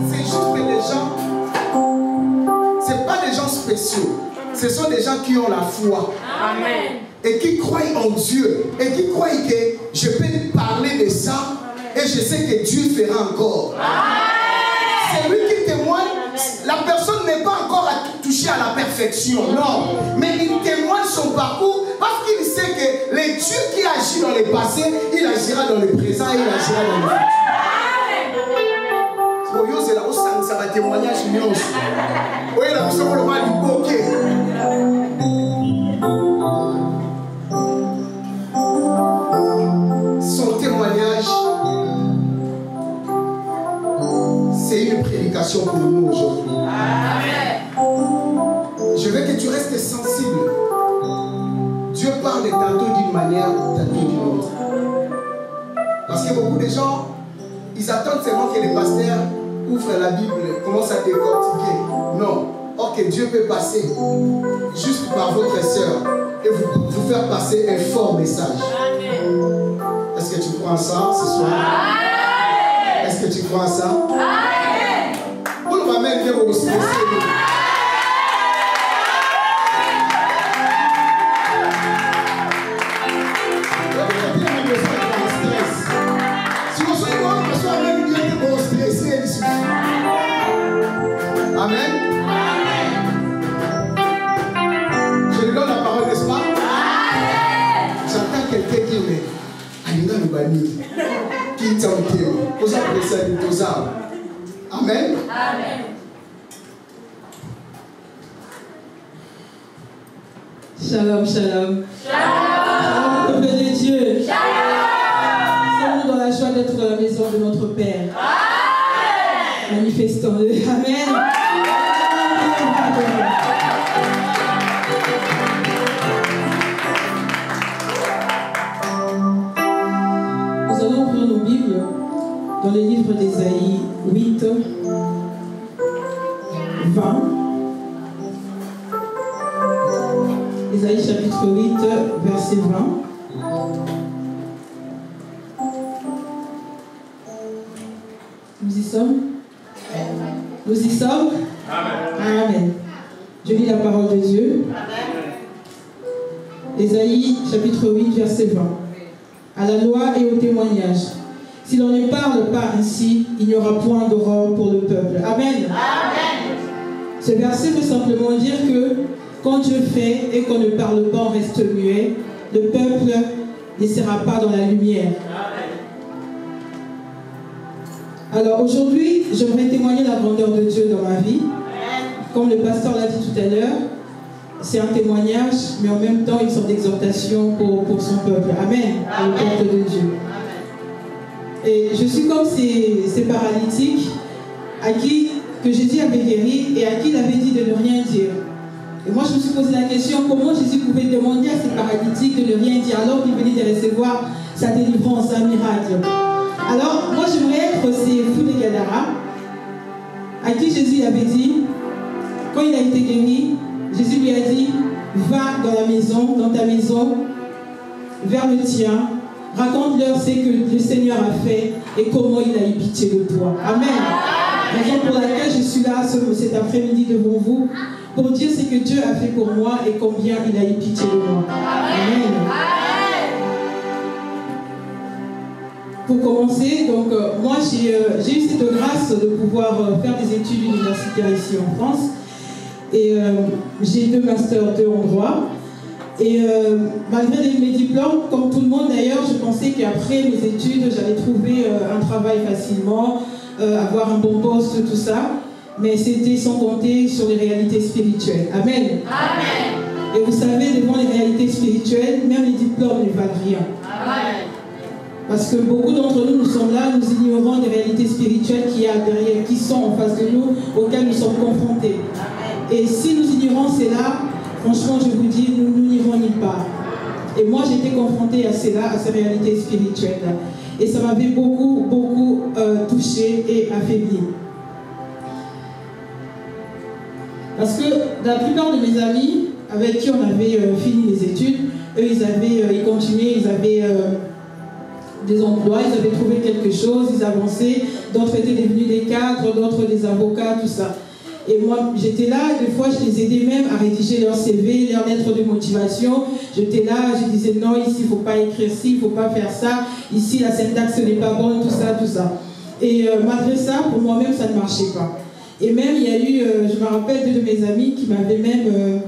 c'est juste des gens, c'est pas des gens spéciaux. Ce sont des gens qui ont la foi. Amen. Et qui croient en Dieu. Et qui croient que je peux parler de ça. Et je sais que Dieu fera encore. C'est lui qui témoigne. La personne n'est pas encore touchée à la perfection. Non. Mais il témoigne son parcours parce qu'il sait que le Dieu qui agit dans le passé, il agira dans le présent et il agira dans le futur. C'est là où ça va témoignage. Oui, là où ça va le son témoignage, c'est une prédication pour nous aujourd'hui. Je veux que tu restes sensible. Dieu parle tantôt d'une manière, tantôt d'une autre. Parce que beaucoup de gens, ils attendent seulement que les pasteurs ouvrent la Bible, commencent à décortiquer. Non. Or que Dieu peut passer juste par votre sœur et vous faire passer un fort message. Est-ce que tu crois en ça ce soir? Est-ce que tu crois en ça? On va même dire au stress. Si on se voit, on soit même bien au stress. Amen. Je lui donne la parole, n'est-ce pas? J'entends quelqu'un dire, mais Alina nous bannit. Qui t'a été? Vous appelez ça du tosard. Amen. Amen. Shalom, shalom. Shalom. Peuple de Dieu. Shalom. Sommes-nous dans la joie d'être dans la maison de notre Père. Amen. Manifestons-le. Amen. Nous allons ouvrir nos Bibles dans le livre d'Ésaïe 8, 20. Ésaïe chapitre 8, verset 20. Nous y sommes? Nous y sommes? Amen. Amen. Je lis la parole de Dieu. Ésaïe chapitre 8, verset 20. À la loi et au témoignage. Si l'on ne parle pas ainsi, il n'y aura point d'aurore pour le peuple. Amen. Amen. Ce verset veut simplement dire que quand Dieu fait et qu'on ne parle pas, on reste muet, le peuple ne sera pas dans la lumière. Alors aujourd'hui, j'aimerais témoigner la grandeur de Dieu dans ma vie. Comme le pasteur l'a dit tout à l'heure, c'est un témoignage, mais en même temps une sorte d'exhortation pour son peuple. Amen. Pour le peuple de Dieu. Et je suis comme ces paralytiques à qui que Jésus avait guéri et à qui il avait dit de ne rien dire. Et moi je me suis posé la question, comment Jésus pouvait demander à ces paralytiques de ne rien dire alors qu'il venait de recevoir sa délivrance, un miracle. Alors moi j'aimerais être ces fous de Gadara à qui Jésus avait dit, quand il a été guéri, Jésus lui a dit, va dans la maison, dans ta maison, vers le tien, raconte-leur ce que le Seigneur a fait et comment il a eu pitié de toi. Amen. Raison pour laquelle je suis là cet après-midi devant vous, pour dire ce que Dieu a fait pour moi et combien il a eu pitié de moi. Amen. Pour commencer, donc moi j'ai eu cette grâce de pouvoir faire des études universitaires ici en France. Et j'ai 2 masters 2 en droit. Et malgré mes diplômes, comme tout le monde d'ailleurs, je pensais qu'après mes études, j'allais trouver un travail facilement, avoir un bon poste, tout ça. Mais c'était sans compter sur les réalités spirituelles. Amen. Amen. Et vous savez, devant les réalités spirituelles, même les diplômes ne valent rien. Amen. Parce que beaucoup d'entre nous, nous sommes là, nous ignorons des réalités spirituelles qu'il y a derrière, qui sont en face de nous, auxquelles nous sommes confrontés. Amen. Et si nous ignorons cela, franchement, je vous dis, nous n'irons nulle part. Et moi, j'ai été confrontée à cela, à ces réalités spirituelles. Et ça m'avait beaucoup, beaucoup touchée et affaiblie. Parce que la plupart de mes amis, avec qui on avait fini les études, eux, ils continuaient, ils avaient des emplois, ils avaient trouvé quelque chose, ils avançaient, d'autres étaient devenus des cadres, d'autres des avocats, tout ça. Et moi, j'étais là, des fois, je les aidais même à rédiger leur CV, leur lettre de motivation. J'étais là, je disais non, ici, il ne faut pas écrire ci, il ne faut pas faire ça. Ici, la syntaxe n'est pas bonne, tout ça, tout ça. Et malgré ça, pour moi-même, ça ne marchait pas. Et même, il y a eu, je me rappelle, deux de mes amis qui m'avaient même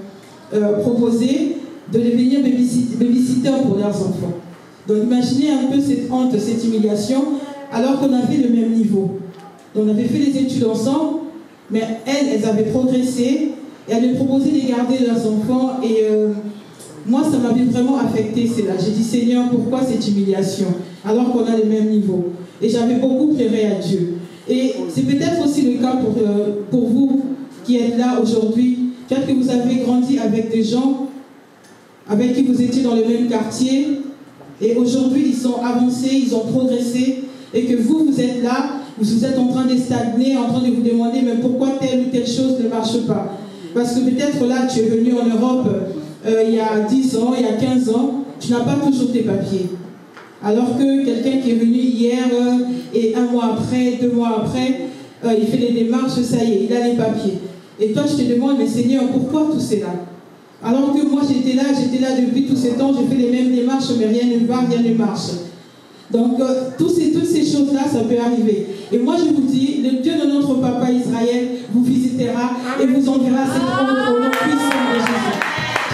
proposé de devenir babysitter pour leurs enfants. Donc, imaginez un peu cette honte, cette humiliation, alors qu'on avait le même niveau. Donc, on avait fait les études ensemble. Mais elles avaient progressé et elles me proposaient de garder leurs enfants. Et moi, ça m'avait vraiment affecté, c'est là. J'ai dit, Seigneur, pourquoi cette humiliation alors qu'on a le même niveau? Et j'avais beaucoup pleuré à Dieu. Et c'est peut-être aussi le cas pour vous qui êtes là aujourd'hui. Peut-être que vous avez grandi avec des gens avec qui vous étiez dans le même quartier. Et aujourd'hui, ils sont avancés, ils ont progressé. Et que vous êtes là. Vous êtes en train de stagner, en train de vous demander mais pourquoi telle ou telle chose ne marche pas. Parce que peut-être là, tu es venu en Europe il y a 10 ans, il y a 15 ans, tu n'as pas toujours tes papiers. Alors que quelqu'un qui est venu hier et 1 mois après, 2 mois après, il fait les démarches, ça y est, il a les papiers. Et toi, je te demande, mais Seigneur, pourquoi tout cela? Alors que moi, j'étais là depuis tous ces temps, j'ai fait les mêmes démarches, mais rien ne va, rien ne marche. Donc, toutes ces choses-là, ça peut arriver. Et moi, je vous dis, le Dieu de notre papa Israël vous visitera et vous enverra cette honte au nom puissant de Jésus.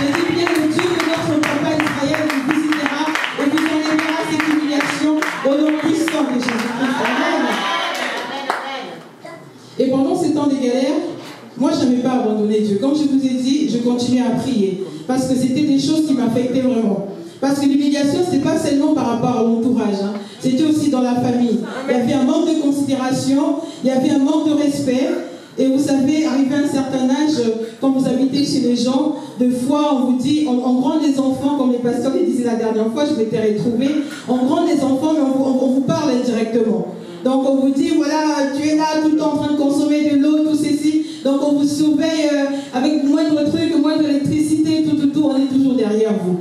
Je dis bien, le Dieu de notre papa Israël vous visitera et vous enverra cette humiliation au nom puissant de Jésus-Christ. Amen. Et pendant ces temps de galère, moi, je n'avais pas abandonné Dieu. Comme je vous ai dit, je continuais à prier. Parce que c'était des choses qui m'affectaient vraiment. Parce que l'humiliation, ce n'est pas seulement par rapport à l'entourage, hein. C'était aussi dans la famille. Il y avait un manque de considération, il y avait un manque de respect. Et vous savez, arrivé à un certain âge, quand vous habitez chez les gens, des fois on vous dit, on gronde les enfants, comme les pasteurs les disaient la dernière fois, je m'étais retrouvée, on gronde les enfants, mais on vous parle indirectement. Donc on vous dit, voilà, tu es là tout le temps en train de consommer de l'eau, tout ceci. Donc on vous surveille avec moindre truc, moindre électricité, tout, on est toujours derrière vous.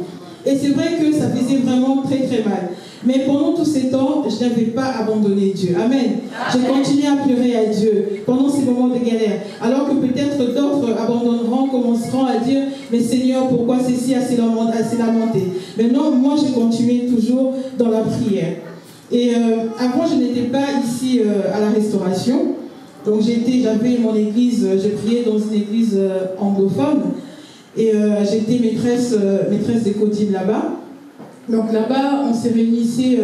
Et c'est vrai que ça faisait vraiment très très mal. Mais pendant tous ces temps, je n'avais pas abandonné Dieu. Amen. J'ai continué à pleurer à Dieu pendant ces moments de galère. Alors que peut-être d'autres abandonneront, commenceront à dire, mais Seigneur, pourquoi ceci a s'est lamenté? Mais non, moi je continuais toujours dans la prière. Et avant, je n'étais pas ici à la Restauration. Donc j'avais mon église, je priais dans une église anglophone. Et j'étais maîtresse des Codines là-bas. Donc là-bas, on s'est réunissait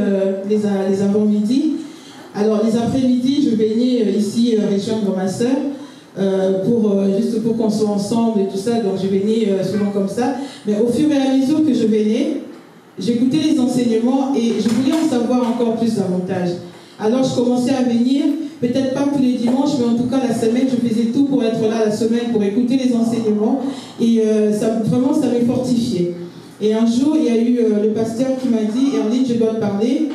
les avant-midi. Alors les après-midi, je venais ici rejoindre ma soeur juste pour qu'on soit ensemble et tout ça. Donc je venais souvent comme ça. Mais au fur et à mesure que je venais, j'écoutais les enseignements et je voulais en savoir encore plus davantage. Alors je commençais à venir, peut-être pas tous les dimanches, mais en tout cas la semaine, je faisais tout pour être là la semaine, pour écouter les enseignements. Et vraiment, ça m'a fortifié. Et un jour, il y a eu le pasteur qui m'a dit, Erline, je dois te parler,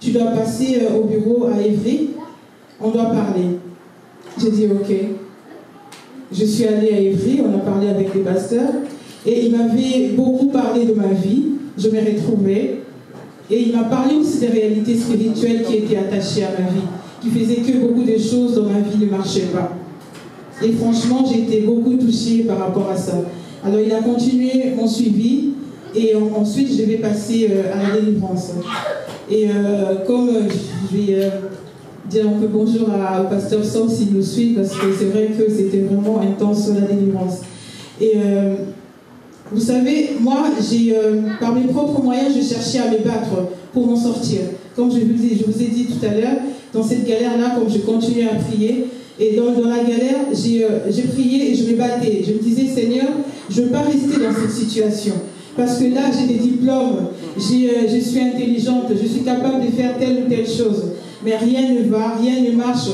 tu dois passer au bureau à Évry, on doit parler. J'ai dit ok. Je suis allée à Évry, on a parlé avec les pasteurs, et il m'avait beaucoup parlé de ma vie, je m'ai retrouvée, et il m'a parlé aussi des réalités spirituelles qui étaient attachées à ma vie, qui faisaient que beaucoup de choses dans ma vie ne marchaient pas. Et franchement, j'ai été beaucoup touchée par rapport à ça. Alors il a continué mon suivi, et ensuite je vais passer à la délivrance. Et comme je vais dire un peu bonjour au pasteur Sam s'il nous suit, parce que c'est vrai que c'était vraiment intense la délivrance. Et vous savez, moi, par mes propres moyens, je cherchais à me battre pour m'en sortir. Comme je vous ai dit tout à l'heure, dans cette galère-là, comme je continuais à prier, et dans la galère, j'ai prié et je me battais. Je me disais, Seigneur, je ne veux pas rester dans cette situation. Parce que là, j'ai des diplômes, je suis intelligente, je suis capable de faire telle ou telle chose. Mais rien ne va, rien ne marche.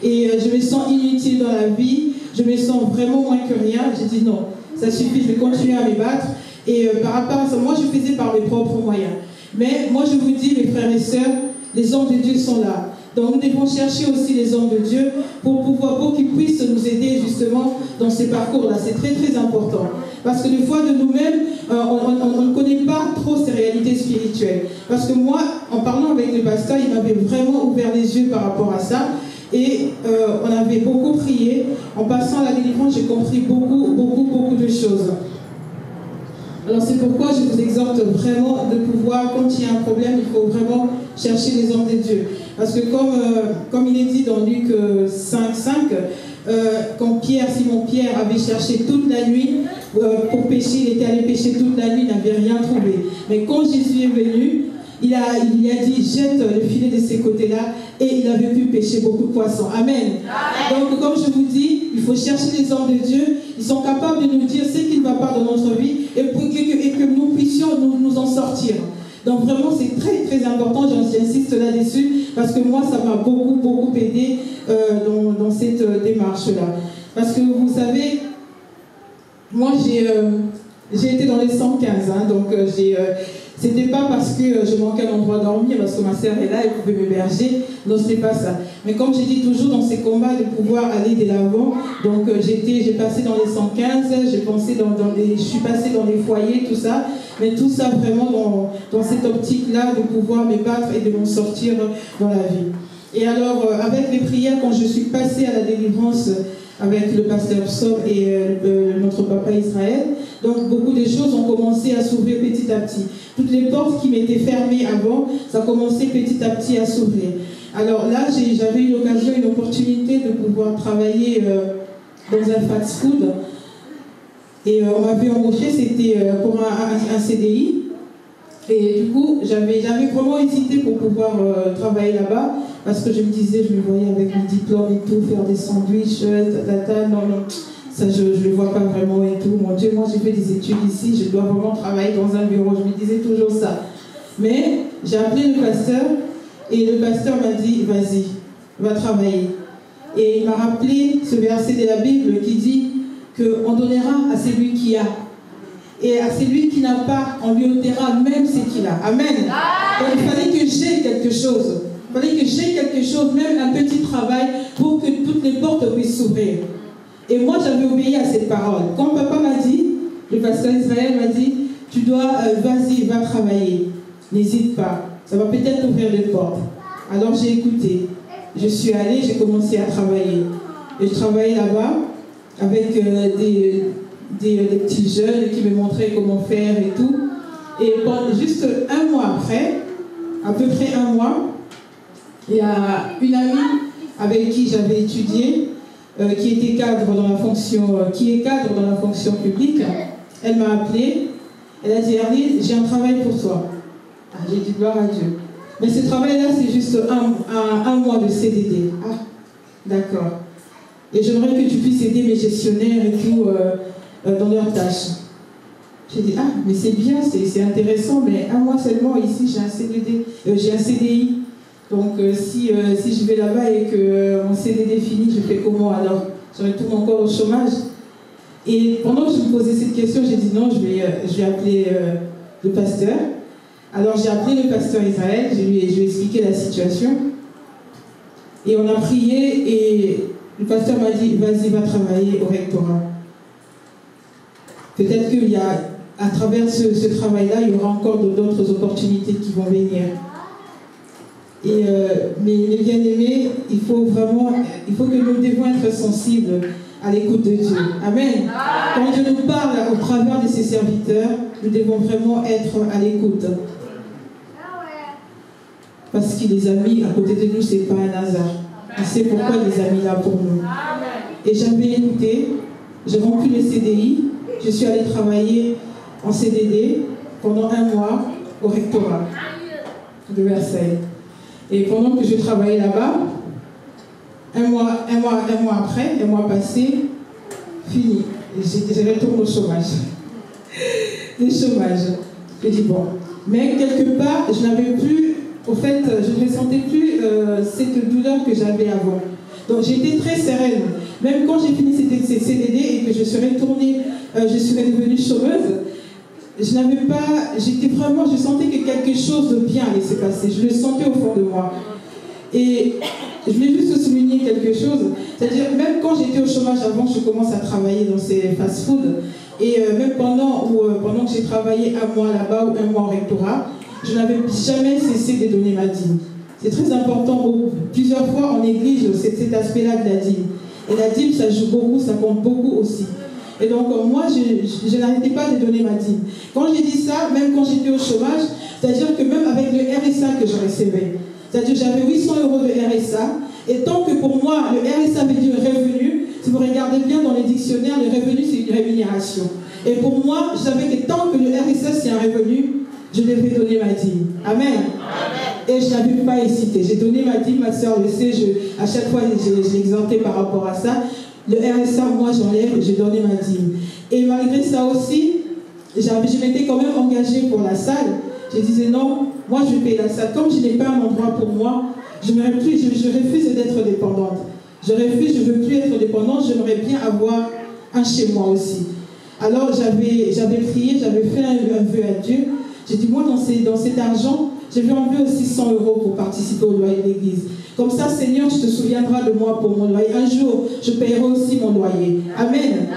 Et je me sens inutile dans la vie, je me sens vraiment moins que rien. J'ai dit non, ça suffit, je vais continuer à me battre. Et par rapport à ça, moi, je faisais par mes propres moyens. Mais moi, je vous dis, mes frères et sœurs, les hommes de Dieu sont là. Donc nous devons chercher aussi les hommes de Dieu pour qu'ils puissent nous aider justement dans ces parcours-là. C'est très très important. Parce que des fois de nous-mêmes, on ne connaît pas trop ces réalités spirituelles. Parce que moi, en parlant avec le pasteur, il m'avait vraiment ouvert les yeux par rapport à ça. Et on avait beaucoup prié. En passant à la délivrance, j'ai compris beaucoup de choses. Alors c'est pourquoi je vous exhorte vraiment de pouvoir, quand il y a un problème, il faut vraiment chercher les hommes de Dieu. Parce que comme il est dit dans Luc 5:5, quand Simon Pierre avait cherché toute la nuit pour pêcher, il était allé pêcher toute la nuit, il n'avait rien trouvé. Mais quand Jésus est venu, il a dit, jette le filet de ces côtés-là, et il avait pu pêcher beaucoup de poissons. Amen. Donc, comme je vous dis, il faut chercher les hommes de Dieu. Ils sont capables de nous dire ce qui ne va pas dans notre vie et que nous puissions nous en sortir. Donc, vraiment, c'est très, très important. J'insiste là-dessus parce que moi, ça m'a beaucoup aidé dans cette démarche-là. Parce que vous savez, moi, j'ai été dans les 115, hein, donc c'était pas parce que je manquais un endroit à dormir, parce que ma sœur est là, elle pouvait m'héberger. Non, ce n'est pas ça. Mais comme j'ai dit toujours dans ces combats, de pouvoir aller de l'avant. Donc j'ai passé dans les 115, je suis passée dans les foyers, tout ça. Mais tout ça vraiment dans cette optique-là de pouvoir me battre et de m'en sortir dans la vie. Et alors, avec les prières, quand je suis passée à la délivrance avec le pasteur Psom et notre papa Israël, donc beaucoup de choses ont commencé à s'ouvrir petit à petit. Toutes les portes qui m'étaient fermées avant, ça a commencé petit à petit à s'ouvrir. Alors là, j'avais eu l'occasion, une opportunité de pouvoir travailler dans un fast-food. Et on m'avait embauché, c'était pour un CDI. Et du coup, j'avais vraiment hésité pour pouvoir travailler là-bas, parce que je me disais, je me voyais avec mon diplôme et tout, faire des sandwichs, non, ça je ne le vois pas vraiment et tout. Mon Dieu, moi j'ai fait des études ici, je dois vraiment travailler dans un bureau, je me disais toujours ça. Mais j'ai appelé le pasteur, et le pasteur m'a dit, vas-y, va travailler. Et il m'a rappelé ce verset de la Bible qui dit qu'on donnera à celui qui a. Et à celui qui n'a pas, on lui ôtera même ce qu'il a. Amen. Donc il fallait que j'ai quelque chose. Il fallait que j'ai quelque chose, même un petit travail, pour que toutes les portes puissent s'ouvrir. Et moi, j'avais obéi à cette parole. Quand papa m'a dit, le pasteur Israël m'a dit, tu dois, vas-y, va travailler. N'hésite pas. Ça va peut-être ouvrir des portes. Alors j'ai écouté. Je suis allée, j'ai commencé à travailler. Et je travaillais là-bas avec des petits jeunes qui me montraient comment faire et tout. Et juste un mois après, à peu près un mois, il y a une amie avec qui j'avais étudié, qui est cadre dans la fonction publique. Elle m'a appelé, elle a dit, Arlene, j'ai un travail pour toi. Ah, j'ai dit gloire à Dieu. Mais ce travail-là, c'est juste un mois de CDD. Ah, d'accord. Et j'aimerais que tu puisses aider mes gestionnaires et tout dans leurs tâches. J'ai dit, ah, mais c'est bien, c'est intéressant, mais un mois seulement, ici, j'ai un CDI. Donc, si je vais là-bas et que mon CDD finit, je fais comment alors? Je retourne encore au chômage. Et pendant que je me posais cette question, j'ai dit non, je vais appeler le pasteur. Alors, j'ai appelé le pasteur Israël, je lui ai expliqué la situation. Et on a prié et le pasteur m'a dit, vas-y, va travailler au rectorat. Peut-être qu'il y a, à travers ce travail-là, il y aura encore d'autres opportunités qui vont venir. Et, mais les bien-aimés, il faut que nous devons être sensibles à l'écoute de Dieu. Amen. Quand Dieu nous parle au travers de ses serviteurs, nous devons vraiment être à l'écoute. Parce que les amis à côté de nous, ce n'est pas un hasard. Il sait pourquoi les amis là pour nous. Et j'avais écouté, j'ai rempli le CDI, je suis allée travailler en CDD pendant un mois au rectorat de Versailles. Et pendant que je travaillais là-bas, un mois passé, fini. Je retourne au chômage. Le chômage. Je dis bon. Mais quelque part, je n'avais plus, au fait, je ne ressentais plus cette douleur que j'avais avant. Donc j'étais très sereine. Même quand j'ai fini ces CDD et que je suis retournée, je suis devenue chômeuse, je sentais que quelque chose de bien allait se passer. Je le sentais au fond de moi. Et je voulais juste souligner quelque chose, c'est-à-dire même quand j'étais au chômage avant, je commence à travailler dans ces fast-food, et même pendant que j'ai travaillé un mois là-bas ou un mois au rectorat, je n'avais jamais cessé de donner ma dîme. C'est très important, plusieurs fois on néglige cet aspect-là de la dîme. Et la dîme, ça joue beaucoup, ça compte beaucoup aussi. Et donc moi, je n'arrêtais pas de donner ma dîme. Quand j'ai dit ça, même quand j'étais au chômage, c'est-à-dire que même avec le RSA que je recevais, c'est-à-dire que j'avais 800 € de RSA, et tant que pour moi, le RSA veut dire revenu, si vous regardez bien dans les dictionnaires, le revenu c'est une rémunération. Et pour moi, je savais que tant que le RSA c'est un revenu, je devais donner ma dîme. Amen. Et je n'avais pas hésité. J'ai donné ma dîme, ma soeur le sait, à chaque fois je l'exhortais par rapport à ça. Le RSA, moi j'enlève, j'ai donné ma dîme. Et malgré ça aussi, je m'étais quand même engagée pour la salle. Je disais non, moi je vais payer la salle. Comme je n'ai pas un endroit pour moi, je refuse d'être dépendante. Je ne veux plus être dépendante, j'aimerais bien avoir un chez moi aussi. Alors j'avais prié, j'avais fait un vœu à Dieu. J'ai dit moi dans cet argent, je vais enlever aussi 100 € pour participer au loyer de l'église. Comme ça, Seigneur, tu te souviendras de moi pour mon loyer. Un jour, je paierai aussi mon loyer. Amen.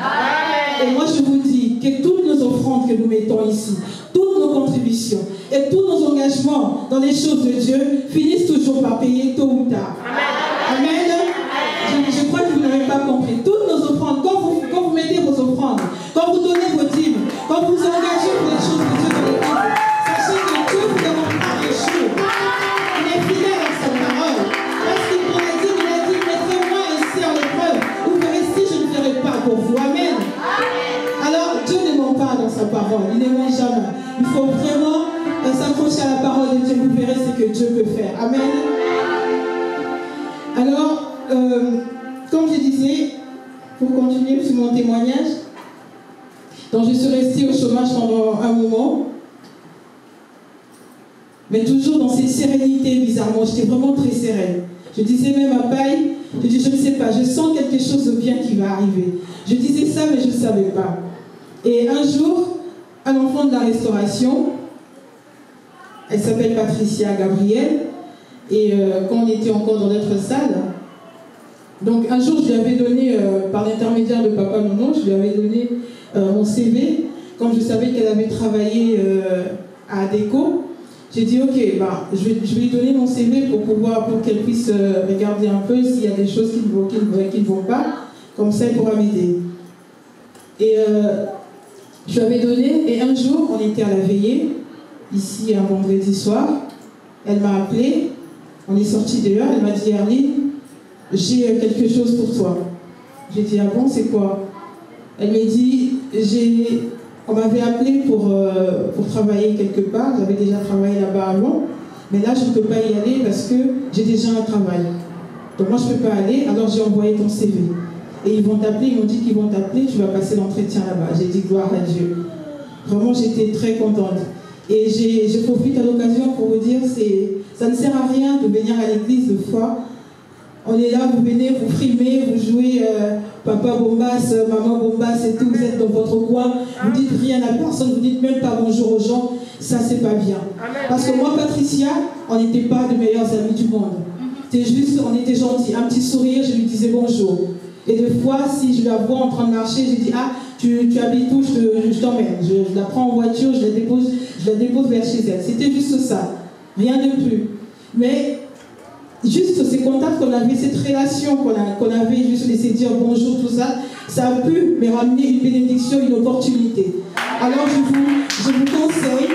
Et moi, je vous dis que toutes nos offrandes que nous mettons ici, toutes nos contributions et tous nos engagements dans les choses de Dieu finissent toujours par payer tôt ou tard. Amen. Je crois que vous n'avez pas compris. Toutes nos offrandes, quand vous mettez vos offrandes, quand vous donnez vos dîmes, quand vous engagez pour les choses de Dieu dans l'église, sachez que Dieu vous demandera un jour. Il est fidèle à sa parole. Parce qu'il pourrait dire, il a dit, mettez-moi ainsi en épreuve. Vous verrez si je ne ferai pas pour vous. Amen. Alors, Dieu ne ment pas dans sa parole. Il ne ment jamais. Il faut vraiment s'accrocher à la parole de Dieu. Vous verrez ce que Dieu peut faire. Amen. Alors, comme je disais, pour continuer sur mon témoignage, donc je suis restée au chômage pendant un moment, mais toujours dans cette sérénité, bizarrement, j'étais vraiment très sereine. Je disais même à Paille, je dis, je ne sais pas, je sens quelque chose de bien qui va arriver. Je disais ça, mais je ne savais pas. Et un jour, un enfant de la restauration, elle s'appelle Patricia Gabriel, et quand on était encore dans notre salle, donc un jour je lui avais donné, par l'intermédiaire de Papa Nono, je lui avais donné mon CV, comme je savais qu'elle avait travaillé à ADECO. J'ai dit ok, je vais lui donner mon CV pour qu'elle puisse regarder un peu s'il y a des choses qui ne vont pas, comme ça elle pourra m'aider. Et je lui avais donné, et un jour on était à la veillée, ici un vendredi soir, elle m'a appelé, on est sorti dehors, elle m'a dit Arline, j'ai quelque chose pour toi. J'ai dit ah bon, c'est quoi? Elle m'a dit on m'avait appelé pour travailler quelque part, j'avais déjà travaillé là-bas avant, mais là je ne peux pas y aller parce que j'ai déjà un travail. Donc moi je ne peux pas aller, alors j'ai envoyé ton CV. Et ils vont t'appeler, ils m'ont dit qu'ils vont t'appeler, tu vas passer l'entretien là-bas. J'ai dit gloire à Dieu. Vraiment j'étais très contente. Et je profite à l'occasion pour vous dire, ça ne sert à rien de venir à l'église de foi. On est là, vous venez, vous frimez, vous jouez papa bombasse, maman bombasse et tout, vous êtes dans votre coin, vous dites rien à personne, vous dites même pas bonjour aux gens, ça c'est pas bien. Parce que moi, Patricia, on n'était pas les meilleurs amis du monde. C'était juste, on était gentils, un petit sourire, je lui disais bonjour. Et des fois, si je la vois en train de marcher, je dis ah, tu habites où, je t'emmène. Je la prends en voiture, je la dépose vers chez elle. C'était juste ça, rien de plus. Mais juste ces contacts qu'on avait, cette relation qu'on avait, juste laisser dire bonjour, tout ça, ça a pu me ramener une bénédiction, une opportunité. Alors je vous conseille,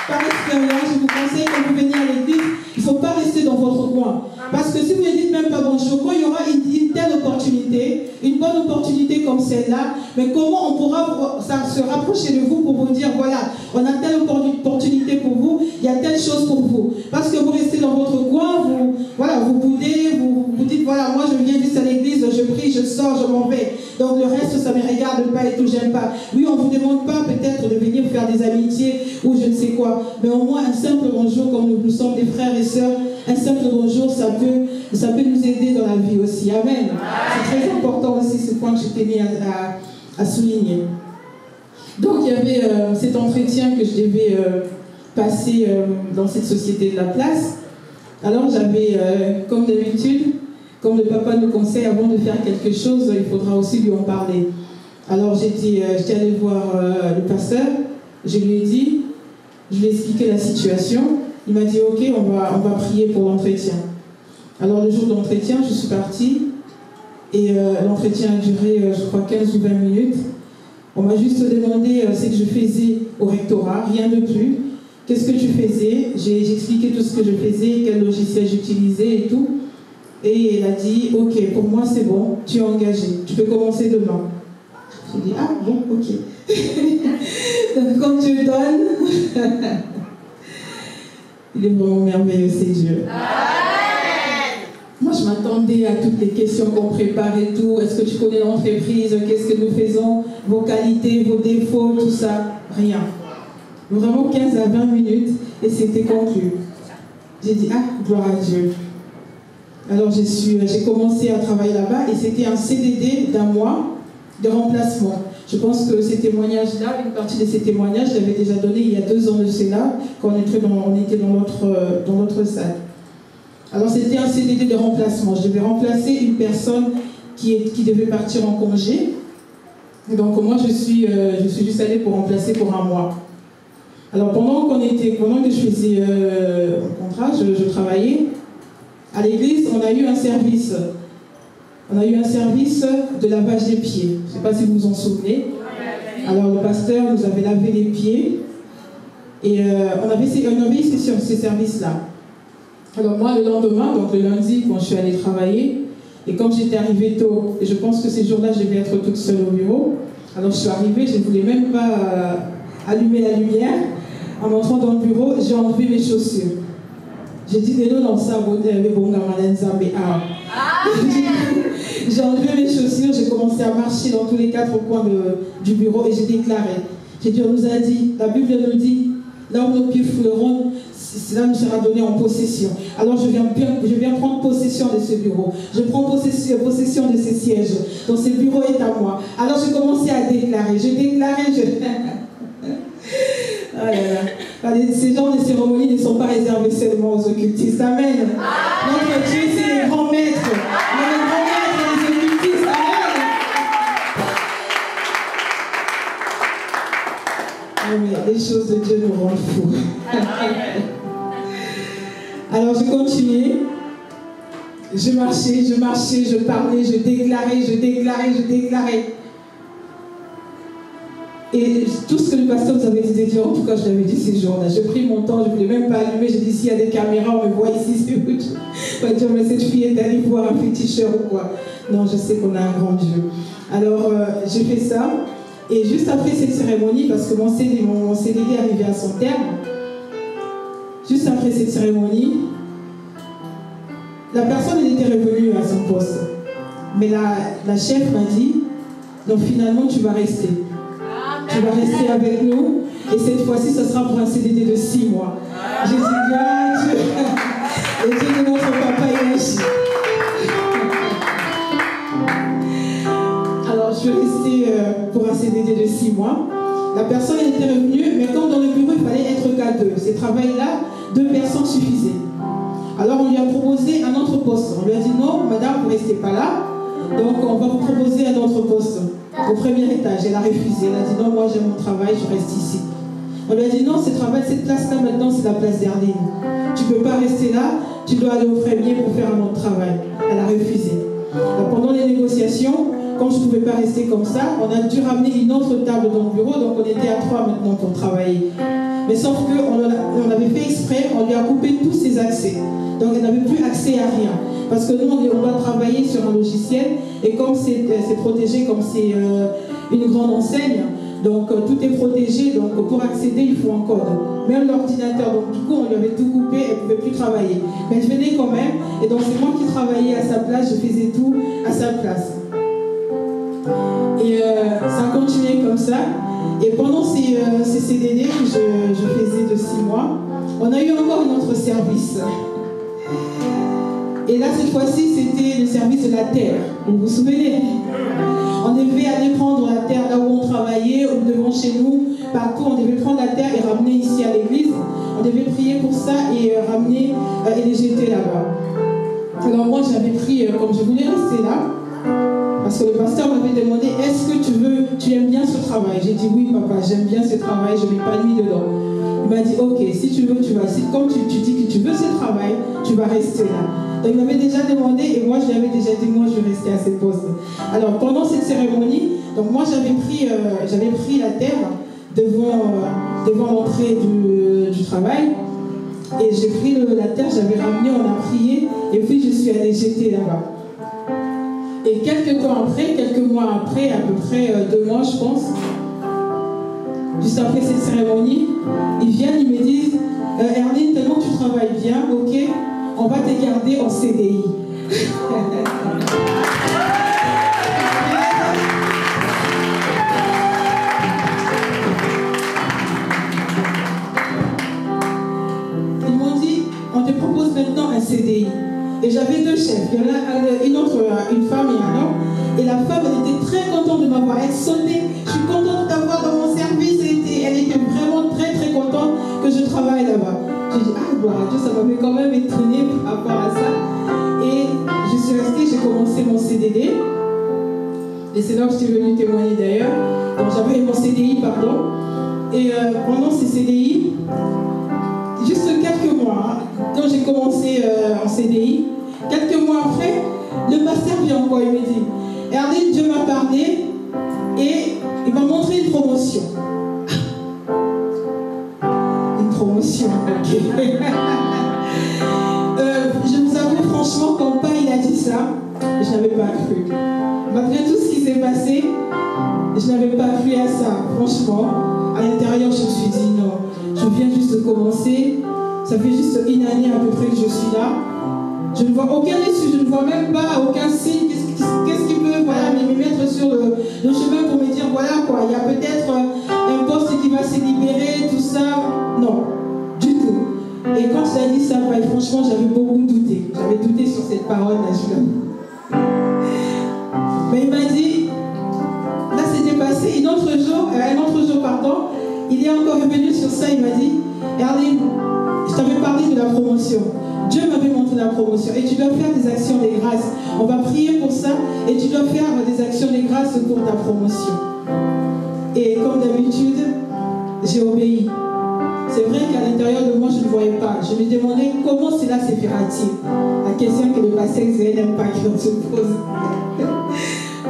par expérience, je vous conseille quand vous venez à l'église, il ne faut pas rester dans votre coin. Parce que si vous ne dites même pas bonjour, quand il y aura une telle opportunité, une bonne opportunité comme celle-là, mais comment on pourra se rapprocher de vous pour vous dire, voilà, on a telle opportunité pour vous, il y a telle chose pour vous. Parce que vous restez dans votre coin, vous boudez, vous dites, voilà, moi je viens juste à l'église, je prie, je sors, je m'en vais. Donc le reste, ça ne me regarde pas et tout, j'aime pas. Oui, on ne vous demande pas peut-être de venir faire des amitiés ou je ne sais quoi, mais au moins un simple bonjour, comme nous sommes des frères et sœurs, un simple bonjour, ça peut nous aider dans la vie aussi. Amen. C'est très important aussi ce point que je tenais à souligner. Donc il y avait cet entretien que je devais passer dans cette société de la place. Alors j'avais, comme d'habitude, comme le papa nous conseille, avant de faire quelque chose, il faudra aussi lui en parler. Alors j'étais allée voir le pasteur, je lui ai dit, je lui ai expliqué la situation. Il m'a dit ok, on va prier pour l'entretien. Alors le jour de l'entretien, je suis partie et l'entretien a duré, je crois, 15 ou 20 minutes. On m'a juste demandé ce que je faisais au rectorat, rien de plus. Qu'est-ce que tu faisais? J'ai expliqué tout ce que je faisais, quel logiciel j'utilisais et tout. Et il a dit, ok, pour moi c'est bon, tu es engagé, tu peux commencer demain. J'ai dit, ah bon, ok. Quand tu donnes, il est vraiment merveilleux, c'est Dieu. Moi je m'attendais à toutes les questions qu'on prépare et tout. Est-ce que tu connais l'entreprise? Qu'est-ce que nous faisons? Vos qualités, vos défauts, tout ça? Rien. Vraiment 15 à 20 minutes et c'était conclu. J'ai dit, ah, gloire à Dieu. Alors j'ai commencé à travailler là-bas et c'était un CDD d'1 mois de remplacement. Je pense que ces témoignages-là, une partie de ces témoignages, je l'avais déjà donné il y a 2 ans de cela, quand on était dans notre salle. Alors c'était un CDD de remplacement. Je devais remplacer une personne qui devait partir en congé. Et donc moi je suis juste allée pour remplacer pour 1 mois. Alors pendant que je faisais mon contrat, je travaillais, à l'église, on a eu un service. On a eu un service de lavage des pieds. Je ne sais pas si vous vous en souvenez. Alors le pasteur nous avait lavé les pieds et on avait ces services-là. Alors moi, le lendemain, donc le lundi, quand je suis allée travailler, et comme j'étais arrivée tôt, et je pense que ces jours-là, je devais être toute seule au bureau, alors je suis arrivée, je ne voulais même pas allumer la lumière. En entrant dans le bureau, j'ai enlevé mes chaussures. J'ai dit, j'ai enlevé mes chaussures, j'ai commencé à marcher dans tous les 4 coins du bureau et j'ai déclaré. J'ai dit, on nous a dit, la Bible nous dit, là où nos pieds fouleront, cela nous sera donné en possession. Alors je viens prendre possession de ce bureau. Je prends possession de ce siège. Donc ce bureau est à moi. Alors je commençais à déclarer. Oh là là. Ces genres de cérémonies ne sont pas réservées seulement aux occultistes. Amen. Notre Dieu, c'est le grand maître. Le grand maître des occultistes. Amen. Mais les choses de Dieu nous rendent fous. Alors je continuais. Je marchais, je parlais, je déclarais. Et tout ce que le pasteur nous avait dit, en tout cas je l'avais dit ces jours-là, j'ai pris mon temps, je ne voulais même pas allumer, j'ai dit s'il y a des caméras, on me voit ici, c'est où on va dire mais cette fille est allée voir un féticheur ou quoi. Non, je sais qu'on a un grand Dieu. Alors j'ai fait ça, et juste après cette cérémonie, parce que mon CDD arrivait à son terme, juste après cette cérémonie, la personne elle était revenue à son poste. Mais la chef m'a dit, donc finalement tu vas rester. Tu vas rester avec nous et cette fois-ci, ce sera pour un CDD de 6 mois. J'ai dit, ah, Dieu, et Dieu de notre papa est agi. Alors, je suis restée pour un CDD de 6 mois. La personne elle était revenue, mais comme dans le bureau, il fallait être qu'à 2. Ces travails-là, 2 personnes suffisaient. Alors, on lui a proposé un autre poste. On lui a dit, non, madame, vous ne restez pas là. Donc, on va vous proposer un autre poste. Au premier étage, elle a refusé. Elle a dit non, moi j'aime mon travail, je reste ici. On lui a dit non, cette place-là maintenant, c'est la place d'Arline. Tu ne peux pas rester là, tu dois aller au premier pour faire un autre travail. Elle a refusé. Alors, pendant les négociations, quand je ne pouvais pas rester comme ça, on a dû ramener une autre table dans le bureau, donc on était à 3 maintenant pour travailler. Mais sauf qu'on avait fait exprès, on lui a coupé tous ses accès. Donc elle n'avait plus accès à rien. Parce que nous, on doit travailler sur un logiciel, et comme c'est protégé, comme c'est une grande enseigne, donc tout est protégé, donc pour accéder, il faut un code. Même l'ordinateur, donc du coup, on lui avait tout coupé, elle ne pouvait plus travailler. Mais elle venait quand même, et donc c'est moi qui travaillais à sa place, je faisais tout à sa place. Et ça a continué comme ça. Et pendant ces CDD que je faisais de 6 mois, on a eu encore un autre service. Et là, cette fois-ci, c'était le service de la terre. Vous vous souvenez? On devait aller prendre la terre là où on travaillait, ou devant chez nous, partout. On devait prendre la terre et ramener ici à l'église On devait prier pour ça et ramener et les jeter là-bas. Alors moi j'avais pris, comme je voulais rester là, parce que le pasteur m'avait demandé, est-ce que tu aimes bien ce travail? J'ai dit oui papa, j'aime bien ce travail, je m'épanouis dedans. Il m'a dit ok, si tu veux, tu vas. Comme tu dis que tu veux ce travail, tu vas rester là. Donc il m'avait déjà demandé et moi je lui avais déjà dit moi je vais rester à ce poste. Alors pendant cette cérémonie, donc moi j'avais pris la terre devant l'entrée du travail. Et j'ai pris la terre, j'avais ramené, on a prié, et puis je suis allée jeter là-bas. Et quelques mois après, à peu près 2 mois je pense, juste après cette cérémonie, ils viennent, ils me disent Herline, tellement tu travailles bien, ok, on va te garder en CDI. Maintenant un CDI. Et j'avais 2 chefs. Il y en a une femme et un homme. Et la femme, elle était très contente de m'avoir. Elle sautait. Je suis contente de t'avoir dans mon service. Elle était vraiment très très contente que je travaille là-bas. J'ai dit, ah, bon, Dieu, ça m'avait quand même étonnée par rapport à ça. Et je suis restée, j'ai commencé mon CDD. Et c'est là que je suis venue témoigner d'ailleurs. Donc j'avais mon CDI, pardon. Et pendant ces CDI, juste quelques mois, quand j'ai commencé en CDI, quelques mois après, le pasteur vient encore, il me dit Herline, Dieu m'a parlé et il m'a montré une promotion. Une promotion, ok. Je vous avoue, franchement, quand pas il a dit ça, je n'avais pas cru. Malgré tout ce qui s'est passé, je n'avais pas cru à ça. Franchement, à l'intérieur, je me suis dit non, je viens juste de commencer. Ça fait juste 1 année à peu près que je suis là. Je ne vois aucun issue, je ne vois même pas aucun signe. Qu'est-ce qui peut me mettre sur le chemin pour me dire voilà quoi, il y a peut-être un poste qui va se libérer, tout ça. Non, du tout. Et quand il a dit ça, franchement, j'avais beaucoup douté. J'avais douté sur cette parole-là. Mais il m'a dit, là c'était passé, un autre jour, il est encore revenu sur ça, il m'a dit, Herline, je t'avais parlé de la promotion. Dieu m'avait montré la promotion. Et tu dois faire des actions de grâce. On va prier pour ça. Et tu dois faire des actions de grâce pour ta promotion. Et comme d'habitude, j'ai obéi. C'est vrai qu'à l'intérieur de moi, je ne voyais pas. Je me demandais comment cela se fera-t-il. La question que le pasteur n'aime pas qu'on se pose.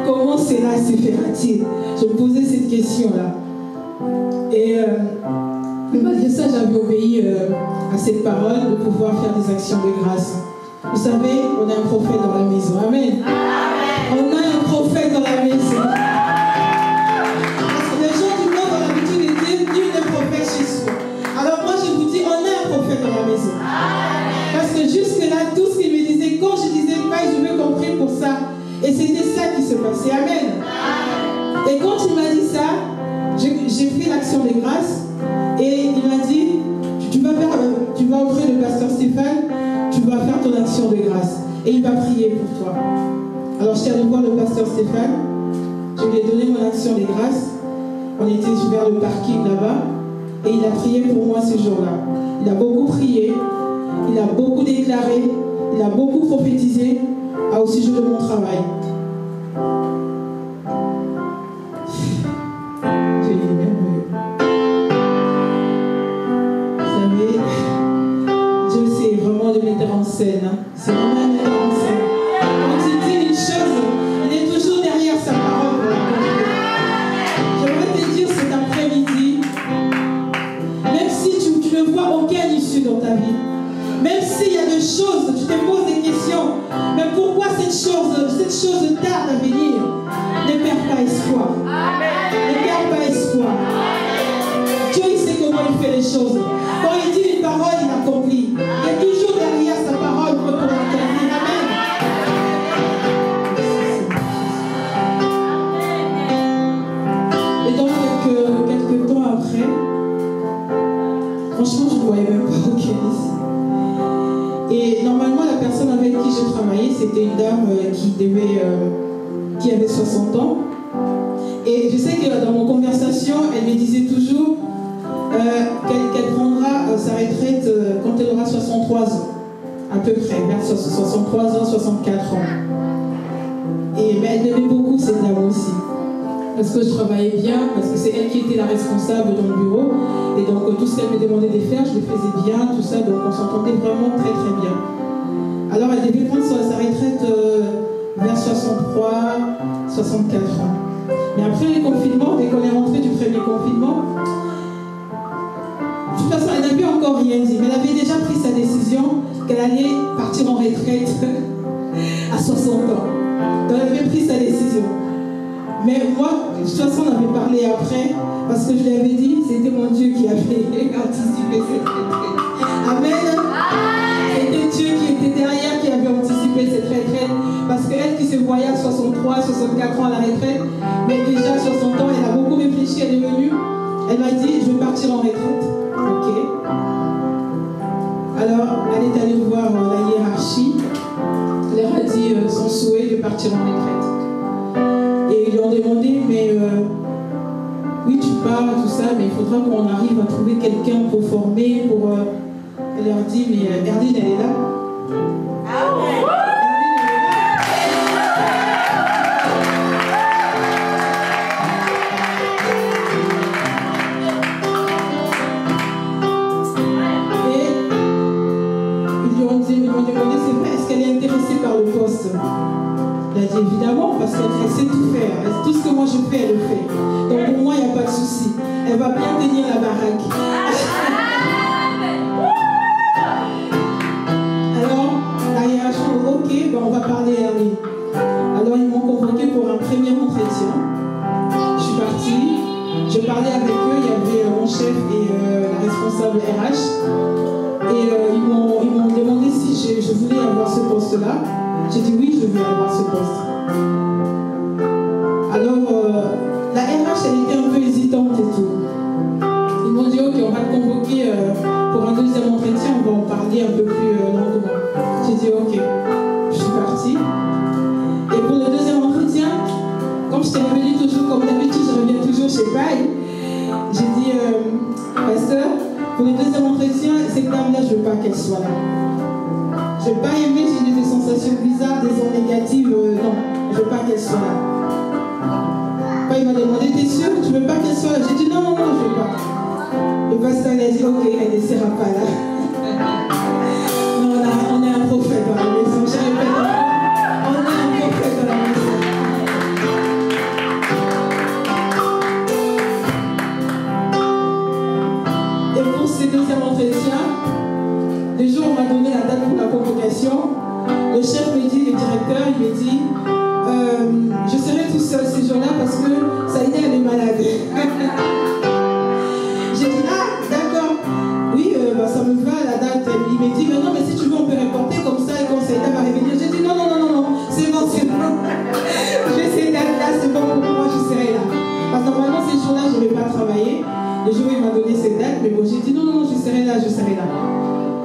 Comment cela se fera-t-il? Je me posais cette question-là. Et malgré ça, j'avais obéi à cette parole de pouvoir faire des actions de grâce. Vous savez, on a un prophète dans la maison. Amen. On a un prophète dans la maison. Parce que les gens du monde ont l'habitude de dire nul n'est prophète chez soi. Alors moi, je vous dis, on a un prophète dans la maison. Parce que jusque-là, tout ce qu'il me disait, quand je disais pas, je veux qu'on prie pour ça. Et c'était ça qui se passait. Amen. Et quand il m'a dit ça, j'ai fait l'action de grâce. Et il m'a dit, tu vas auprès du pasteur Stéphane, tu vas faire ton action de grâce. Et il va prier pour toi. Alors je suis allée voir le pasteur Stéphane, je lui ai donné mon action de grâce. On était vers le parking là-bas. Et il a prié pour moi ce jour-là. Il a beaucoup prié, il a beaucoup déclaré, il a beaucoup prophétisé au sujet de mon travail. Dieu est merveilleux. Dieu, c'est vraiment le metteur en scène. Hein. C'est vraiment le metteur en scène. Quand il dit une chose, il est toujours derrière sa parole pour l'accomplir. J'aimerais te dire cet après-midi, même si tu ne vois aucune issue dans ta vie, même s'il y a des choses, tu te poses des questions, mais pourquoi cette chose tarde à venir? Ne perds pas espoir. Ne perds pas espoir. Dieu, il sait comment il fait les choses. Quand il dit une parole, il accomplit. Il est toujours derrière sa parole pour l'accomplir. Amen. Et donc, quelques temps après, franchement, je ne voyais même pas aucun ici. Et normalement, la personne avec qui je travaillais, c'était une dame qui avait 60 ans. Et je sais que dans mon conversation, elle me disait toujours, qu'elle prendra sa retraite quand elle aura 63 ans, à peu près, vers 63 ans, 64 ans. Mais elle m'aimait beaucoup, cette dame aussi. Parce que je travaillais bien, parce que c'est elle qui était la responsable dans le bureau. Et donc tout ce qu'elle me demandait de faire, je le faisais bien, tout ça. Donc on s'entendait vraiment très très bien. Alors elle devait prendre sa retraite vers 63, 64 ans. Mais après le confinement, dès qu'on est rentré du premier confinement, de toute façon elle n'avait encore rien dit. Mais elle avait déjà pris sa décision qu'elle allait partir en retraite à 60 ans. Donc elle avait pris sa décision. Mais moi, de toute façon, on avait parlé après, parce que je lui avais dit, c'était mon Dieu qui avait anticipé cette retraite. Amen. C'était Dieu qui était derrière, qui avait anticipé cette retraite. Parce qu'elle qui se voyait à 63, 64 ans à la retraite, mais déjà à 60 ans, elle a beaucoup réfléchi, elle est venue. Elle m'a dit, je vais partir en retraite. Ok. Alors, elle est allée voir la hiérarchie. Elle leur a dit son souhait de partir en retraite. Et ils lui ont demandé, mais oui, tu parles, tout ça, mais il faudra qu'on arrive à trouver quelqu'un pour former, pour... Elle leur dit, mais Erdine, elle est là. Et ils lui ont demandé, c'est vrai, est-ce qu'elle est intéressée par le poste? Elle a dit évidemment, parce qu'elle sait tout faire. Tout ce que moi je fais, elle le fait. Donc pour moi, il n'y a pas de souci. Elle va bien tenir la baraque. Alors, la hiérarchie, ok, ben on va parler à elle. Alors ils m'ont convoqué pour un premier entretien. Je suis partie. Je parlais avec eux. Il y avait mon chef et la responsable RH. Et ils m'ont demandé si je voulais avoir ce poste-là. J'ai dit oui, je veux avoir ce poste. Alors, la RH, elle était un peu hésitante et tout. Ils m'ont dit, ok, on va te convoquer pour un deuxième entretien, on va en parler un peu plus longuement. J'ai dit, ok, je suis partie. Et pour le deuxième entretien, comme je t'ai revenu toujours, comme d'habitude, je reviens toujours chez Paille, j'ai dit, pasteur, pour le deuxième entretien, cette dame-là, je ne veux pas qu'elle soit là. Je n'ai pas aimé, j'ai eu des sensations bizarres, des ondes négatives. Non, je ne veux pas qu'elle soit là. Quand il m'a demandé, t'es sûr que tu ne veux pas qu'elle soit là? J'ai dit non, je ne veux pas. Le pasteur il a dit, ok, elle ne sera pas là. Non, on est un prophète dans la maison. Je répète, on est un prophète dans la maison. Et pour ces deuxième entretien, le jour où on m'a donné la date pour la convocation, le chef me dit, le directeur, il me dit, je serai tout seul ces jours-là parce que Saïda, elle est malade. J'ai dit, ah, d'accord, oui, ça me va la date. Il me dit, mais non, mais si tu veux, on peut reporter comme ça et quand Saïda va revenir. J'ai dit, non, c'est bon. J'ai ces dates-là, c'est bon pour moi, je serai là. Parce que normalement, ces jours-là, je ne vais pas travailler. Le jour où il m'a donné ces dates, mais bon, j'ai dit, non, je serai là.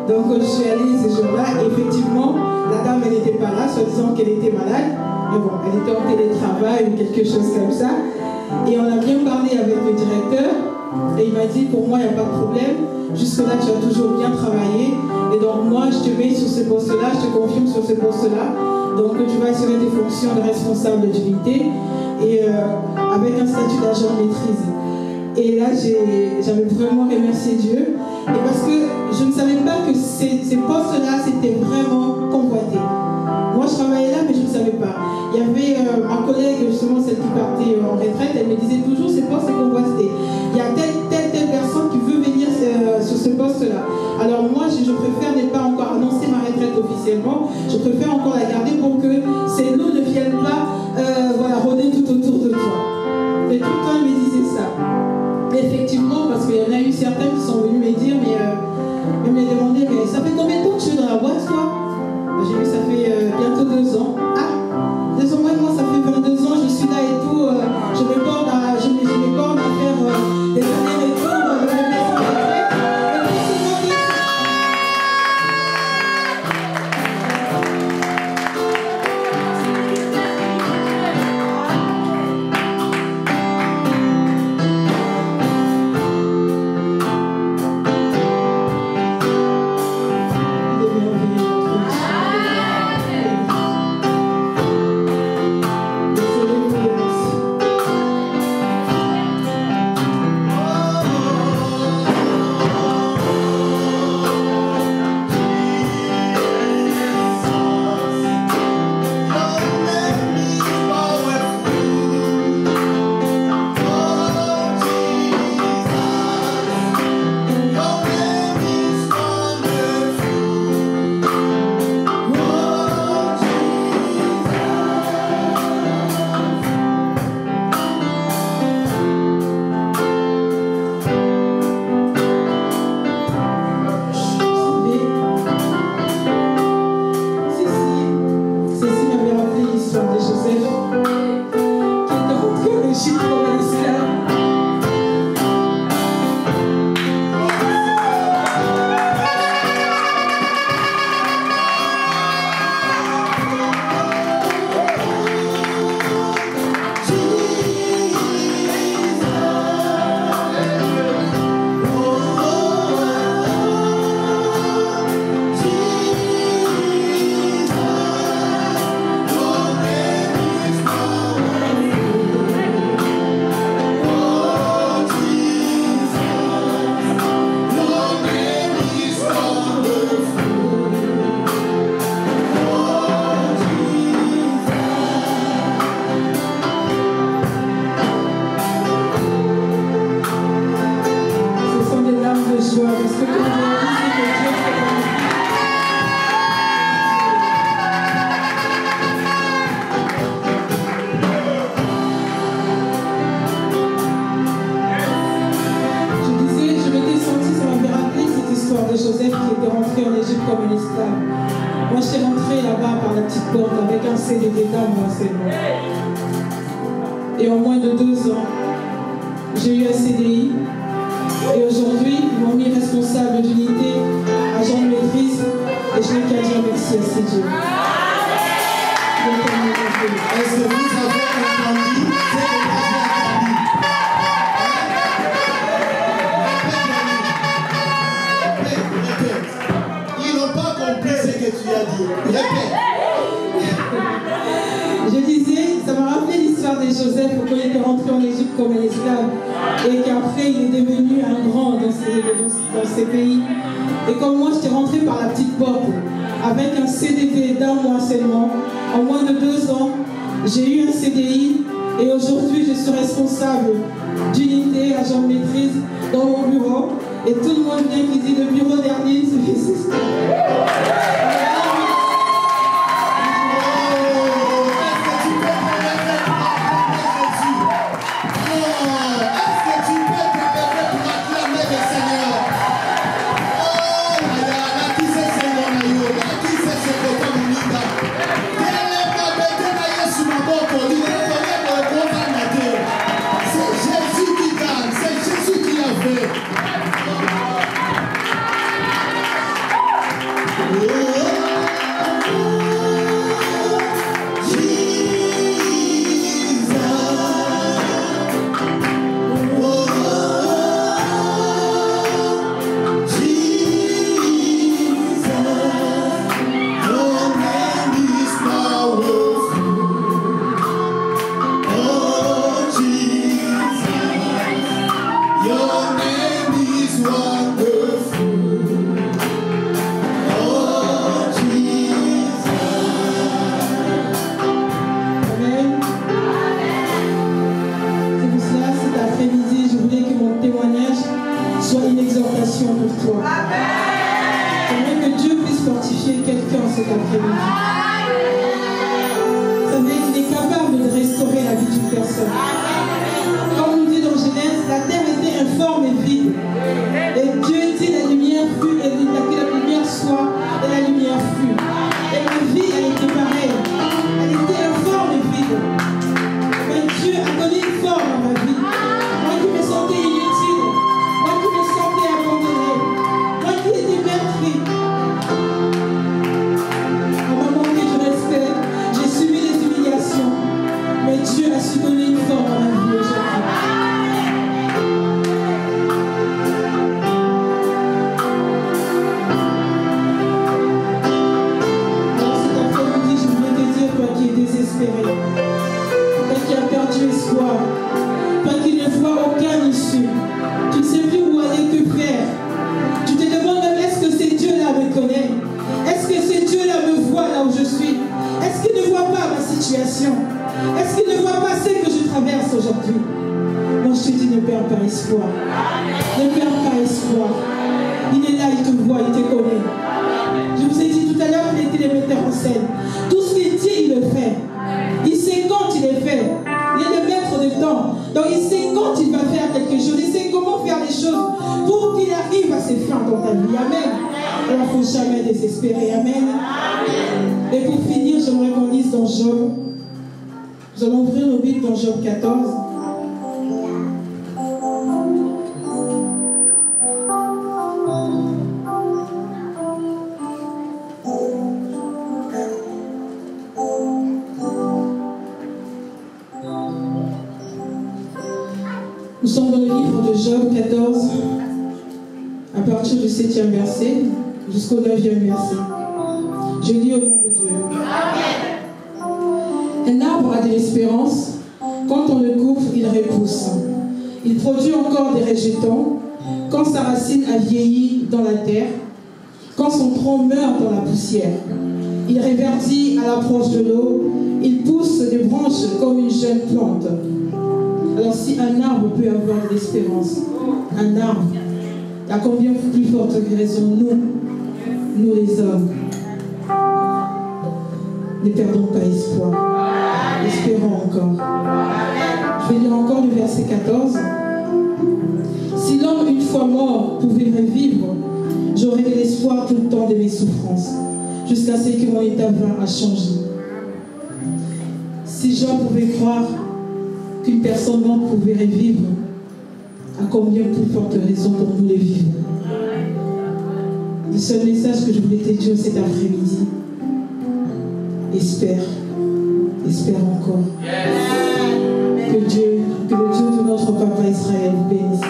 Donc je suis allée ce jour-là et effectivement, la dame elle n'était pas là, soi-disant qu'elle était malade. Mais bon, elle était en télétravail ou quelque chose comme ça. Et on a bien parlé avec le directeur et il m'a dit, pour moi il n'y a pas de problème. Jusque-là tu as toujours bien travaillé. Et donc moi je te mets sur ce poste-là, je te confirme sur ce poste-là. Donc tu vas assurer des fonctions de responsable d'unité et avec un statut d'agent de maîtrise. Et là, j'avais vraiment remercié Dieu. Et parce que je ne savais pas que ces postes-là, c'était vraiment convoité. Moi, je travaillais là, mais je ne savais pas. Il y avait ma collègue, justement, celle qui partait en retraite, elle me disait toujours, ces postes, c'est convoité. Il y a telle personne qui veut venir sur ce poste-là. Alors moi, je préfère ne pas encore annoncer ma retraite officiellement. Je préfère encore la garder pour que ces loups ne viennent pas rôder tout autour de toi. Et tout le temps, il me disait ça. Effectivement, parce qu'il y en a eu certains qui sont venus me dire, mais me demander, mais ça fait combien de temps que tu es dans la boîte, toi? J'ai vu, ça fait bientôt 2 ans. Ah, 2 ans, moi, ça fait 22 ans, je suis là et tout. Je me borne à faire des années et tout. rentré là-bas par la petite porte avec un CDD d'un mois seulement. Et en moins de 2 ans, j'ai eu un CDI. Et aujourd'hui, ils m'ont mis responsable d'unité, agent de maîtrise. Et je n'ai qu'à dire merci à ces dieux. Est-ce que vous avez entendu ce que vous avez entendu? Répète. Ils n'ont pas compris ce que tu as dit. Répète. Je disais, ça m'a rappelé l'histoire de Joseph quand il était rentré en Égypte comme un esclave et qu'après il est devenu un grand dans ces pays. Et comme moi, j'étais rentré par la petite porte avec un CDD d'un mois seulement. En moins de 2 ans, j'ai eu un CDI et aujourd'hui, je suis responsable d'unité, agent de maîtrise dans mon bureau. Et tout le monde vient qui dit le bureau d'Herline, c'est Job 14. Nous sommes dans le livre de Job 14, à partir du 7e verset jusqu'au 9e verset. Je lis au nom de Dieu. Un arbre a de l'espérance. Quand on le coupe, il repousse. Il produit encore des rejetons. Quand sa racine a vieilli dans la terre, quand son tronc meurt dans la poussière, il réverdit à l'approche de l'eau. Il pousse des branches comme une jeune plante. Alors si un arbre peut avoir de l'espérance, un arbre, à combien plus forte raison nous les hommes, ne perdons pas espoir. Espérons encore. Je vais lire encore le verset 14. Si l'homme, une fois mort, pouvait revivre, j'aurais de l'espoir tout le temps de mes souffrances. jusqu'à ce que mon état vint à changer. Si Jean pouvait croire qu'une personne morte pouvait revivre, à combien plus forte raison pour nous les vivre. Le seul message que je voulais te dire cet après-midi, espère encore. Que le Dieu de notre papa Israël vous bénisse.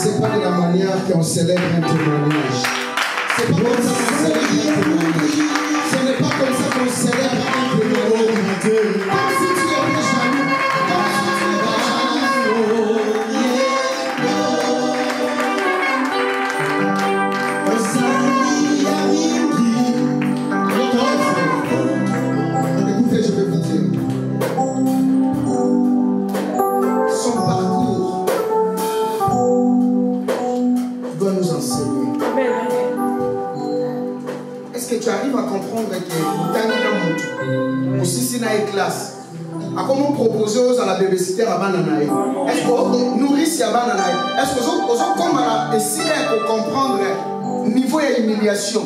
C'est pas de la manière qu'on célèbre un témoignage. C'est pas comme ça qu'on célèbre un témoignage. Ce n'est pas comme ça qu'on célèbre un témoignage. Comme si tu étais jaloux. Comme si tu étais Écoutez, je vais vous dire. Son parcours doit nous enseigner. Est-ce que tu arrives à comprendre que aussi si une classe à comment proposer à la bébécité à bananaï est-ce que nourrice à bananaï est-ce que vous comme à essayer de comprendre niveau et humiliation.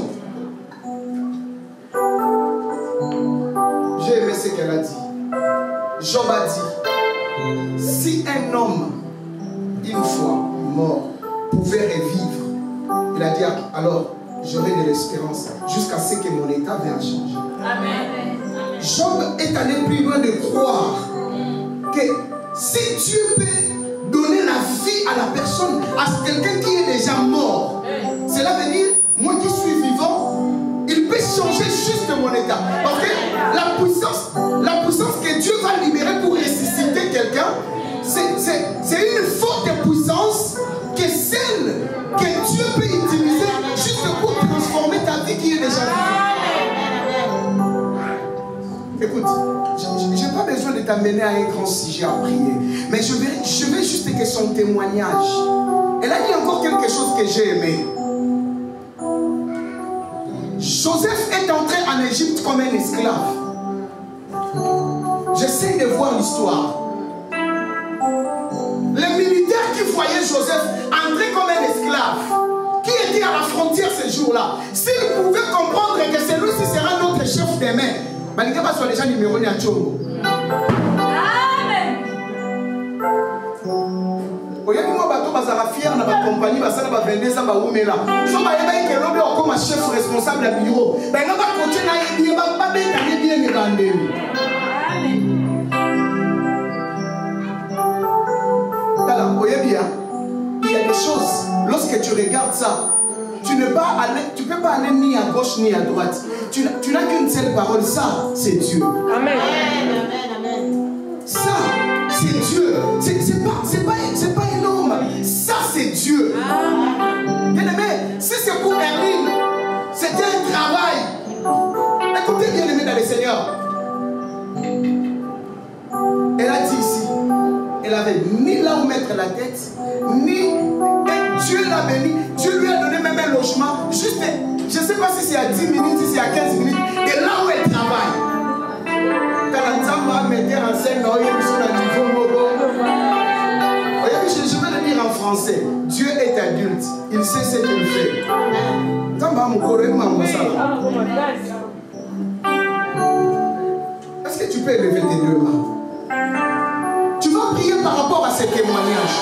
J'ai aimé ce qu'elle a dit. Job a dit, si un homme une fois mort pouvait revivre, il a dit alors j'aurai de l'espérance jusqu'à ce que mon état vienne à changer. Amen. Job est allé plus loin de croire que si Dieu peut donner la vie à la personne, à quelqu'un qui est déjà mort, cela veut dire, moi qui suis vivant, il peut changer juste mon état. Parce que la puissance que Dieu va libérer pour ressusciter quelqu'un, c'est une forte puissance que celle que Dieu peut utiliser juste pour transformer ta vie qui est déjà vivante. Écoute, je n'ai pas besoin de t'amener à un grand sujet à prier, mais je veux juste que son témoignage. Elle a dit encore quelque chose que j'ai aimé. Joseph est entré en Égypte comme un esclave. J'essaie de voir l'histoire. Les militaires qui voyaient Joseph entrer comme un esclave, qui était à la frontière ce jour-là, s'ils pouvaient comprendre que celui-ci sera notre chef demain, il n'y a pas déjà numéro ni à Tchongo. Amen. Oya moi bateau bazara fier na ba compagnie basala ba vendre ça ba umela. So ba yeba ke lobi comme chef responsable à bureau. Ba nga ba coacher na yebi ba beta ni bien ni bandeli. Tala oya bien. Il y a des choses lorsque tu regardes ça, tu peux pas aller ni à gauche ni à droite. Tu n'as qu'une seule parole, ça c'est Dieu. Amen. Ça, c'est Dieu. C'est pas un homme. Ça, c'est Dieu. Bien-aimé, si c'est pour Erline, c'était un travail. Écoutez, bien-aimé dans le Seigneur. Elle a dit ici, elle avait ni là où mettre la tête, ni... Et Dieu l'a béni. Dieu lui a donné même un logement. Juste, je ne sais pas si c'est à 10 minutes, si c'est à 15 minutes. Et là où elle travaille. Je vais le dire en français. Dieu est adulte. Il sait ce qu'il fait. Est-ce que tu peux élever tes deux mains? Tu vas prier par rapport à ces témoignages.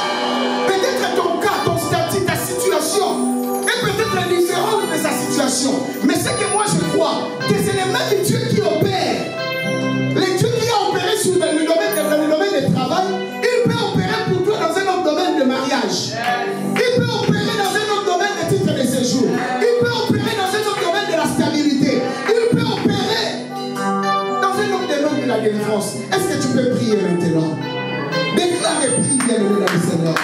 Peut-être ton cas, ton statut, ta situation est peut-être différente de sa situation. Mais ce que moi je crois, que c'est le même Dieu qui opère. Le Dieu qui a opéré dans le domaine du travail, il peut opérer pour toi dans un autre domaine de mariage. Il peut opérer dans un autre domaine de titre de séjour. Il peut opérer dans un autre domaine de la stabilité. Il peut opérer dans un autre domaine de la délivrance. Est-ce que tu peux prier maintenant? Déclare et prie bien le nom du Seigneur.